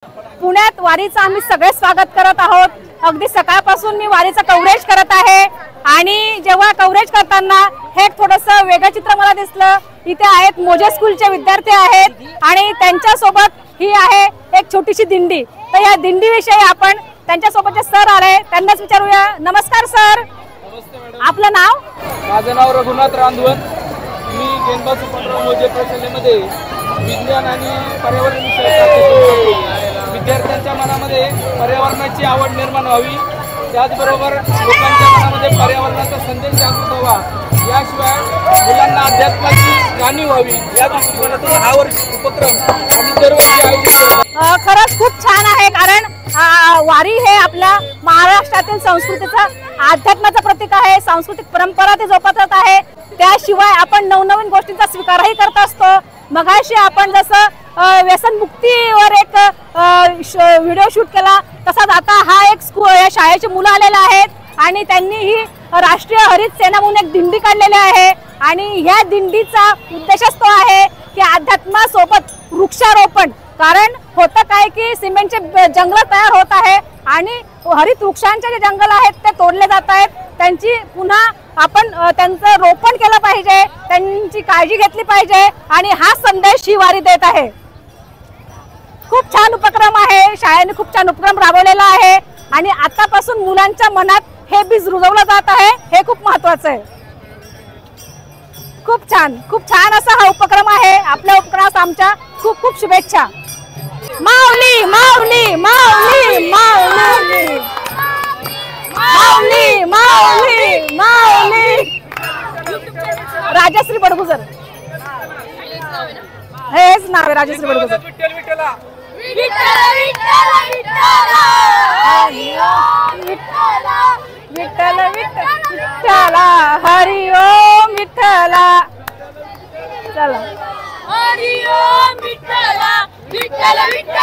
पुण्यात वारीचं आम्ही सगळे स्वागत करत आहोत। अगदी सकाळपासून मी वारीचं कव्हरेज करत आहे आणि जेव्हा कव्हरेज करताना हे थोडंसं वेगळं चित्र मला दिसलं। इथे आहेत मोजे स्कूलचे विद्यार्थी आहेत आणि त्यांच्या सोबत ही आहे एक छोटीशी दिंडी। तर या दिंडीविषयी आपण त्यांच्या सोबतचे सर आले त्यांनाच विचारूया। नमस्कार सर। नमस्ते मॅडम। आपलं नाव? माझं नाव रघुनाथ रांधवन। मी गेंदा सुपरराव मोजे प्रशालेमध्ये विज्ञान आणि पर्यावरण विषयात विद्यार्थ्यांच्या मनामध्ये पर्यावरणाची आवड निर्माण व्हावी, त्याचबरोबर लोकांच्या मनामध्ये पर्यावरणाचा संदेश जागृत व्हावा, याशिवाय मुलांना अध्यात्माची जाणीव व्हावी या दृष्टिकोनातून हा उपक्रम आम्ही दरवर्षी आयोजित करतो। खरंच खूप छान आहे, कारण वारी हे आपल्या महाराष्ट्रातील संस्कृतीचं अध्यात्माचं प्रतीक आहे। सांस्कृतिक परंपरा ते जोपासत आहे, त्याशिवाय आपण नवनवीन गोष्टींचा स्वीकारही करत असतो। मगाशी आपण जसं व्यसनमुक्तीवर एक व्हिडिओ शूट केला, तसाच आता हा एक या शाळेची मुलं आलेले आहेत आणि त्यांनी ही राष्ट्रीय हरित सेना म्हणून एक दिंडी काढलेली आहे आणि ह्या दिंडीचा उद्देशच तो आहे की अध्यात्मासोबत वृक्षारोपण। कारण होतं काय की सिमेंटचे जंगल तयार होत आहे आणि हरित वृक्षांचे जे जंगल आहेत ते तोडले जात आहेत, त्यांची पुन्हा आपण त्यांचं रोपण केलं पाहिजे, त्यांची काळजी घेतली पाहिजे आणि हा संदेश ही वारी देत आहे। खूप छान उपक्रम आहे, शाळेने खूप छान उपक्रम राबवलेला आहे आणि आतापासून मुलांच्या मनात हे बीज रुजवलं जात आहे, हे खूप महत्त्वाचं आहे। खूप छान असा हा उपक्रम आहे। आपल्या उपक्रमास आमच्या खूप खूप शुभेच्छा। माऊली माऊली माऊली माऊली माऊली माऊली माऊली। राजश्री बडगुजर हेच नाव आहे, राजश्री बडगुजर। विठ्ठल विठ्ठला विठ्ठल विठ्ठला हरि ओम विठ्ठला। चला हरि ओम विठ्ठला विठ्ठल विठ्ठला